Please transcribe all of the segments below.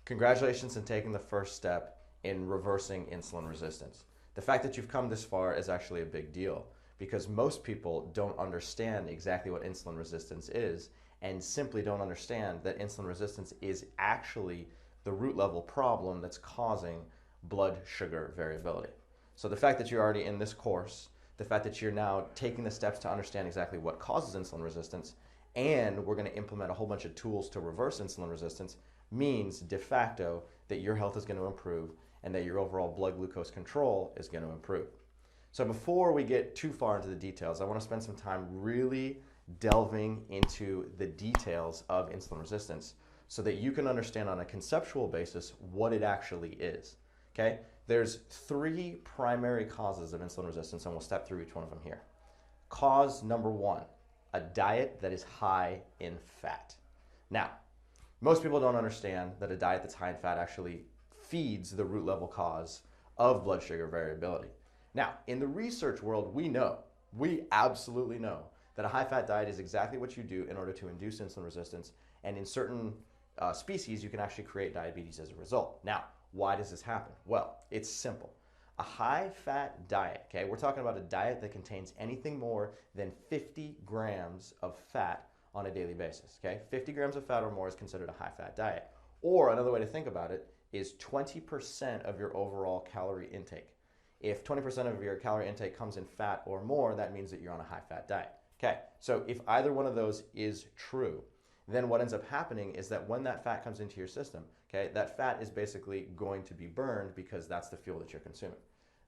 Congratulations on taking the first step in reversing insulin resistance. The fact that you've come this far is actually a big deal because most people don't understand exactly what insulin resistance is and simply don't understand that insulin resistance is actually the root level problem that's causing blood sugar variability. So the fact that you're already in this course, the fact that you're now taking the steps to understand exactly what causes insulin resistance, and we're going to implement a whole bunch of tools to reverse insulin resistance means de facto that your health is going to improve and that your overall blood glucose control is going to improve. So before we get too far into the details, I want to spend some time really delving into the details of insulin resistance so that you can understand on a conceptual basis what it actually is. Okay? There's three primary causes of insulin resistance, and we'll step through each one of them here. Cause number one, a diet that is high in fat. Now, most people don't understand that a diet that's high in fat actually feeds the root level cause of blood sugar variability. Now, in the research world, we absolutely know that a high fat diet is exactly what you do in order to induce insulin resistance, and in certain species, you can actually create diabetes as a result. Now, why does this happen? Well, it's simple. A high fat diet, okay, we're talking about a diet that contains anything more than 50 grams of fat on a daily basis, okay? 50 grams of fat or more is considered a high-fat diet. Or another way to think about it is 20% of your overall calorie intake. If 20% of your calorie intake comes in fat or more, that means that you're on a high-fat diet. Okay, so if either one of those is true, then what ends up happening is that when that fat comes into your system, okay, that fat is basically going to be burned because that's the fuel that you're consuming.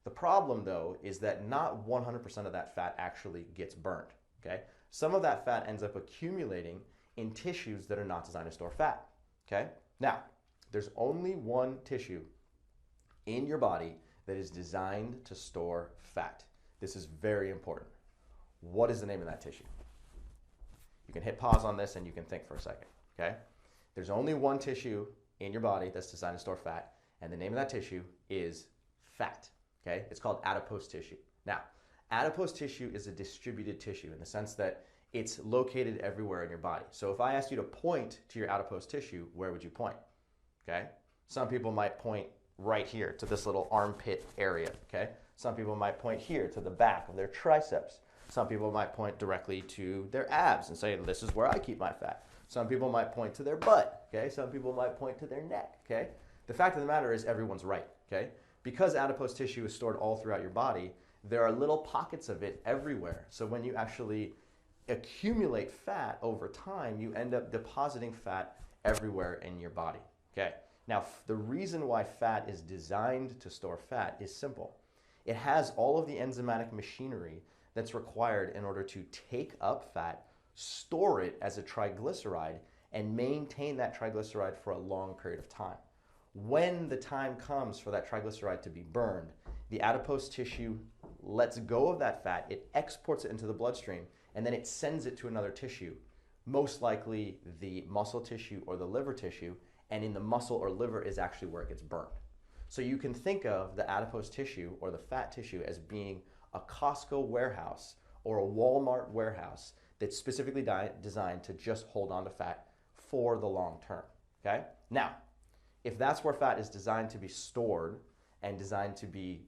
The problem, though, is that not 100% of that fat actually gets burned, okay? Some of that fat ends up accumulating in tissues that are not designed to store fat, okay? Now, there's only one tissue in your body that is designed to store fat. This is very important. What is the name of that tissue? You can hit pause on this and you can think for a second, okay? There's only one tissue in your body that's designed to store fat, and the name of that tissue is fat, okay? It's called adipose tissue. Now, adipose tissue is a distributed tissue in the sense that it's located everywhere in your body. So if I asked you to point to your adipose tissue, where would you point? Okay? Some people might point right here to this little armpit area, okay? Some people might point here to the back of their triceps. Some people might point directly to their abs and say, this is where I keep my fat. Some people might point to their butt, okay? Some people might point to their neck, okay? The fact of the matter is everyone's right, okay? Because adipose tissue is stored all throughout your body, there are little pockets of it everywhere. So when you actually accumulate fat over time, you end up depositing fat everywhere in your body, okay? Now, the reason why fat is designed to store fat is simple. It has all of the enzymatic machinery that's required in order to take up fat, store it as a triglyceride, and maintain that triglyceride for a long period of time. When the time comes for that triglyceride to be burned, the adipose tissue lets go of that fat, it exports it into the bloodstream, and then it sends it to another tissue, most likely the muscle tissue or the liver tissue, and in the muscle or liver is actually where it gets burned. So you can think of the adipose tissue or the fat tissue as being a Costco warehouse or a Walmart warehouse that's specifically designed to just hold on to fat for the long term, okay? Now, if that's where fat is designed to be stored and designed to be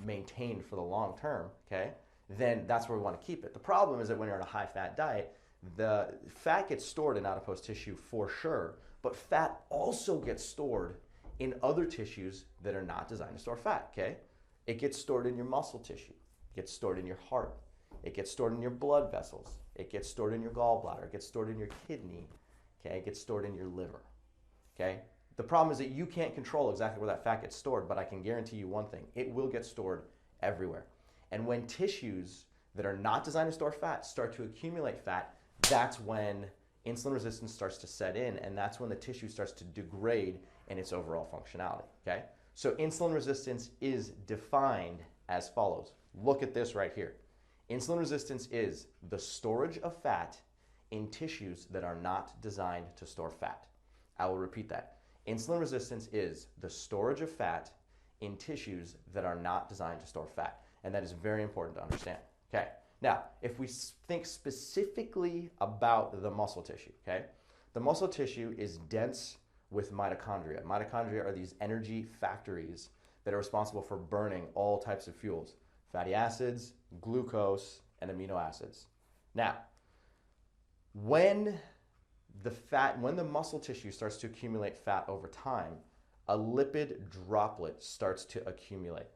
maintained for the long term, okay, then that's where we want to keep it. The problem is that when you're on a high-fat diet, the fat gets stored in adipose tissue for sure, but fat also gets stored in other tissues that are not designed to store fat, okay? It gets stored in your muscle tissue. It gets stored in your heart. It gets stored in your blood vessels. It gets stored in your gallbladder. It gets stored in your kidney, okay? It gets stored in your liver, okay? The problem is that you can't control exactly where that fat gets stored, but I can guarantee you one thing. It will get stored everywhere. And when tissues that are not designed to store fat start to accumulate fat, that's when insulin resistance starts to set in, and that's when the tissue starts to degrade in its overall functionality, okay? So insulin resistance is defined as follows. Look at this right here. Insulin resistance is the storage of fat in tissues that are not designed to store fat. I will repeat that. Insulin resistance is the storage of fat in tissues that are not designed to store fat. And that is very important to understand. Okay. Now, if we think specifically about the muscle tissue, okay, the muscle tissue is dense with mitochondria. Mitochondria are these energy factories that are responsible for burning all types of fuels: fatty acids, glucose, and amino acids. Now, when the muscle tissue starts to accumulate fat over time, a lipid droplet starts to accumulate.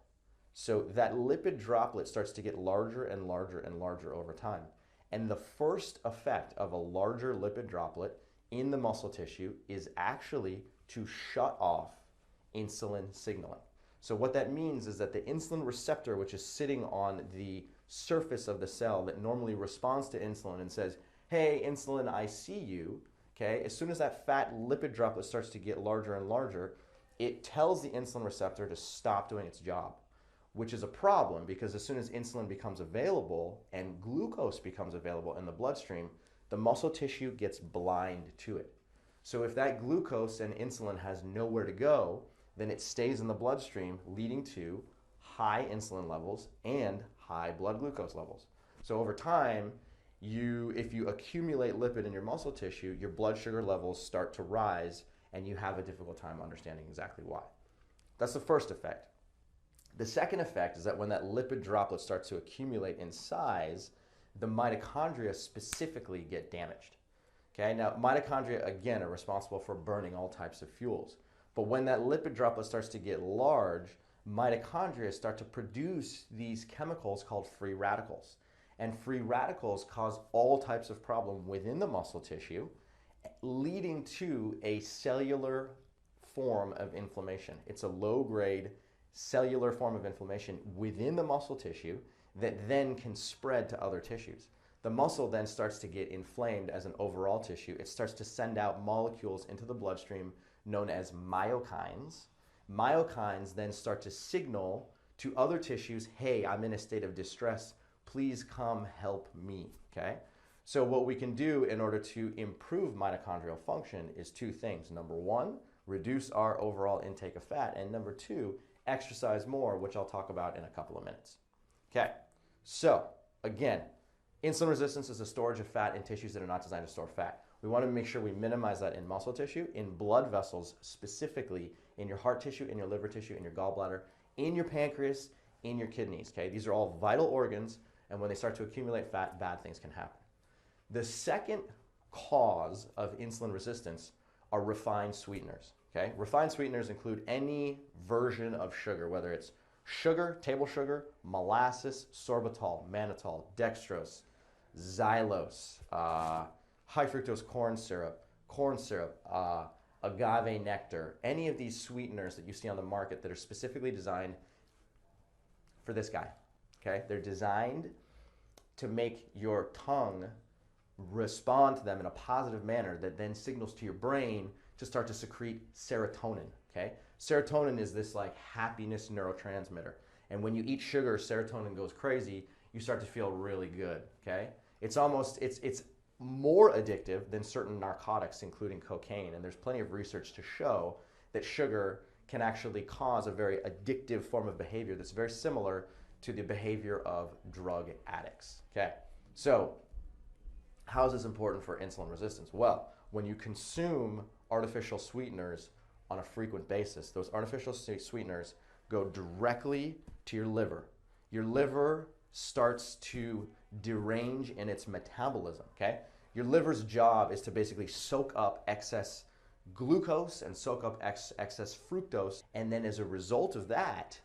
So that lipid droplet starts to get larger and larger and larger over time. And the first effect of a larger lipid droplet in the muscle tissue is actually to shut off insulin signaling. So what that means is that the insulin receptor, which is sitting on the surface of the cell that normally responds to insulin and says, hey, insulin, I see you, okay? As soon as that fat lipid droplet starts to get larger and larger, it tells the insulin receptor to stop doing its job, which is a problem because as soon as insulin becomes available and glucose becomes available in the bloodstream, the muscle tissue gets blind to it. So if that glucose and insulin has nowhere to go, then it stays in the bloodstream, leading to high insulin levels and high blood glucose levels. So over time, if you accumulate lipid in your muscle tissue, your blood sugar levels start to rise and you have a difficult time understanding exactly why. That's the first effect. The second effect is that when that lipid droplet starts to accumulate in size, the mitochondria specifically get damaged. Okay, now mitochondria again are responsible for burning all types of fuels. But when that lipid droplet starts to get large, mitochondria start to produce these chemicals called free radicals. And free radicals cause all types of problem within the muscle tissue, leading to a cellular form of inflammation. It's a low-grade cellular form of inflammation within the muscle tissue that then can spread to other tissues. The muscle then starts to get inflamed as an overall tissue. It starts to send out molecules into the bloodstream known as myokines. Myokines then start to signal to other tissues, hey, I'm in a state of distress, please come help me, okay? So what we can do in order to improve mitochondrial function is two things. Number one, reduce our overall intake of fat, and number two, exercise more, which I'll talk about in a couple of minutes. Okay, so again, insulin resistance is the storage of fat in tissues that are not designed to store fat. We want to make sure we minimize that in muscle tissue, in blood vessels, specifically in your heart tissue, in your liver tissue, in your gallbladder, in your pancreas, in your kidneys, okay? These are all vital organs, and when they start to accumulate fat, bad things can happen. The second cause of insulin resistance are refined sweeteners, okay? Refined sweeteners include any version of sugar, whether it's sugar, table sugar, molasses, sorbitol, mannitol, dextrose, xylose, high fructose corn syrup, agave nectar, any of these sweeteners that you see on the market that are specifically designed for this guy, okay? They're designed to make your tongue respond to them in a positive manner that then signals to your brain to start to secrete serotonin, okay? Serotonin is this like happiness neurotransmitter. And when you eat sugar, serotonin goes crazy, you start to feel really good, okay? It's more addictive than certain narcotics, including cocaine. And there's plenty of research to show that sugar can actually cause a very addictive form of behavior that's very similar to the behavior of drug addicts, okay? So how is this important for insulin resistance? Well, when you consume artificial sweeteners on a frequent basis, those artificial sweeteners go directly to your liver. Your liver starts to derange in its metabolism, okay? Your liver's job is to basically soak up excess glucose and soak up excess fructose, and then as a result of that,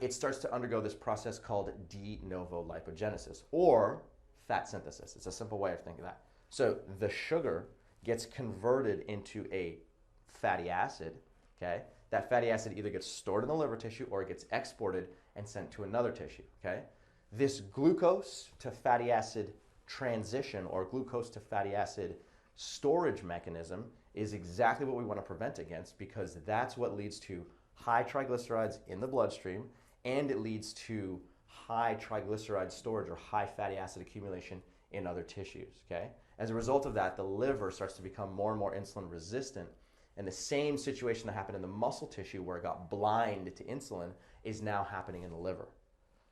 it starts to undergo this process called de novo lipogenesis, or fat synthesis. It's a simple way of thinking that. So the sugar gets converted into a fatty acid, okay? That fatty acid either gets stored in the liver tissue or it gets exported and sent to another tissue, okay? This glucose to fatty acid transition or glucose to fatty acid storage mechanism is exactly what we want to prevent against, because that's what leads to high triglycerides in the bloodstream, and it leads to high triglyceride storage or high fatty acid accumulation in other tissues, okay? As a result of that, the liver starts to become more and more insulin resistant, and the same situation that happened in the muscle tissue where it got blind to insulin is now happening in the liver.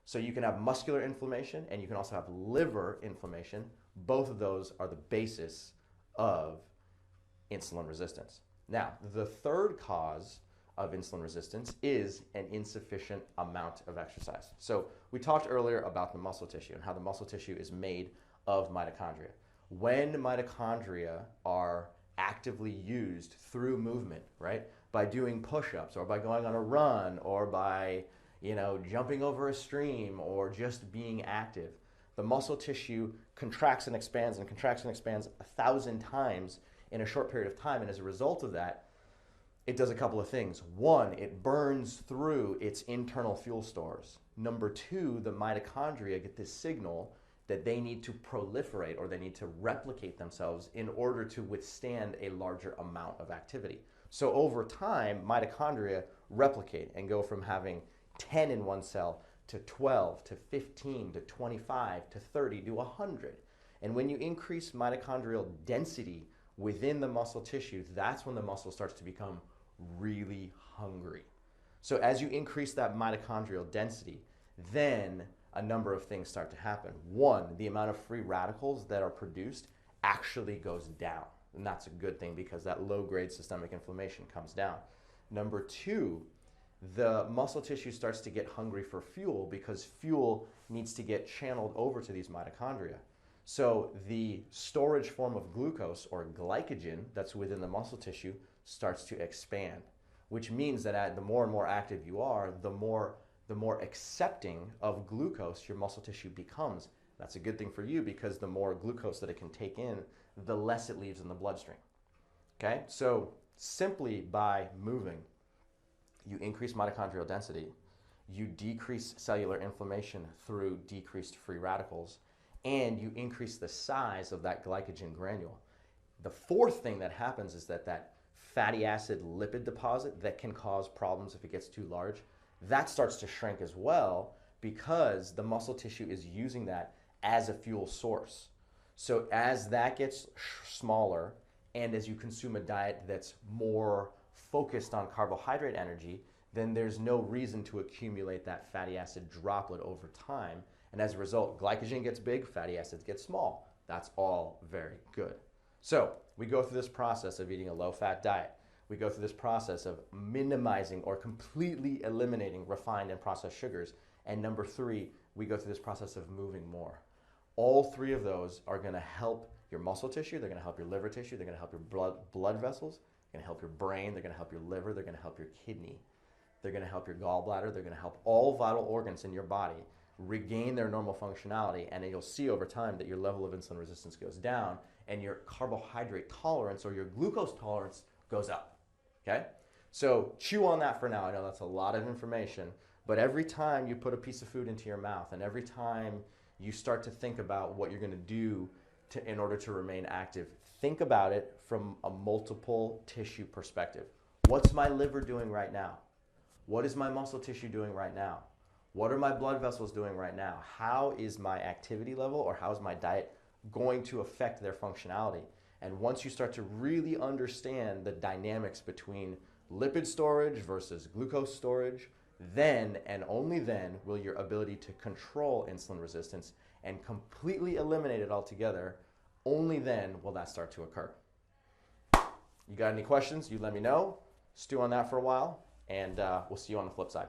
So you can have muscular inflammation and you can also have liver inflammation. Both of those are the basis of insulin resistance. Now, the third cause of insulin resistance is an insufficient amount of exercise. So we talked earlier about the muscle tissue and how the muscle tissue is made of mitochondria. When mitochondria are actively used through movement, right, by doing push-ups or by going on a run or by, jumping over a stream or just being active, the muscle tissue contracts and expands and contracts and expands 1,000 times in a short period of time. And as a result of that, it does a couple of things. One, it burns through its internal fuel stores. Number two, the mitochondria get this signal that they need to proliferate or they need to replicate themselves in order to withstand a larger amount of activity. So over time, mitochondria replicate and go from having 10 in one cell to 12 to 15 to 25 to 30 to 100. And when you increase mitochondrial density within the muscle tissue, that's when the muscle starts to become really hungry. So as you increase that mitochondrial density, then a number of things start to happen. One, the amount of free radicals that are produced actually goes down. And that's a good thing because that low-grade systemic inflammation comes down. Number two, the muscle tissue starts to get hungry for fuel because fuel needs to get channeled over to these mitochondria. So the storage form of glucose or glycogen that's within the muscle tissue starts to expand, which means that the more and more active you are, the more accepting of glucose your muscle tissue becomes. That's a good thing for you because the more glucose that it can take in, the less it leaves in the bloodstream. Okay, so simply by moving, you increase mitochondrial density, you decrease cellular inflammation through decreased free radicals, and you increase the size of that glycogen granule. The fourth thing that happens is that fatty acid lipid deposit that can cause problems if it gets too large, that starts to shrink as well because the muscle tissue is using that as a fuel source. So as that gets smaller and as you consume a diet that's more focused on carbohydrate energy, then there's no reason to accumulate that fatty acid droplet over time. And as a result, glycogen gets big, fatty acids get small. That's all very good. So we go through this process of eating a low-fat diet. We go through this process of minimizing or completely eliminating refined and processed sugars. And number three, we go through this process of moving more. All three of those are going to help your muscle tissue. They're going to help your liver tissue. They're going to help your blood vessels. They're going to help your brain. They're going to help your liver. They're going to help your kidney. They're going to help your gallbladder. They're going to help all vital organs in your body regain their normal functionality. And then you'll see over time that your level of insulin resistance goes down and your carbohydrate tolerance or your glucose tolerance goes up. Okay? So chew on that for now. I know that's a lot of information, but every time you put a piece of food into your mouth and every time you start to think about what you're going to do in order to remain active, think about it from a multiple tissue perspective. What's my liver doing right now? What is my muscle tissue doing right now? What are my blood vessels doing right now? How is my activity level or how is my diet going to affect their functionality? And once you start to really understand the dynamics between lipid storage versus glucose storage, then and only then will your ability to control insulin resistance and completely eliminate it altogether, only then will that start to occur. You got any questions? You let me know. Stew on that for a while, and we'll see you on the flip side.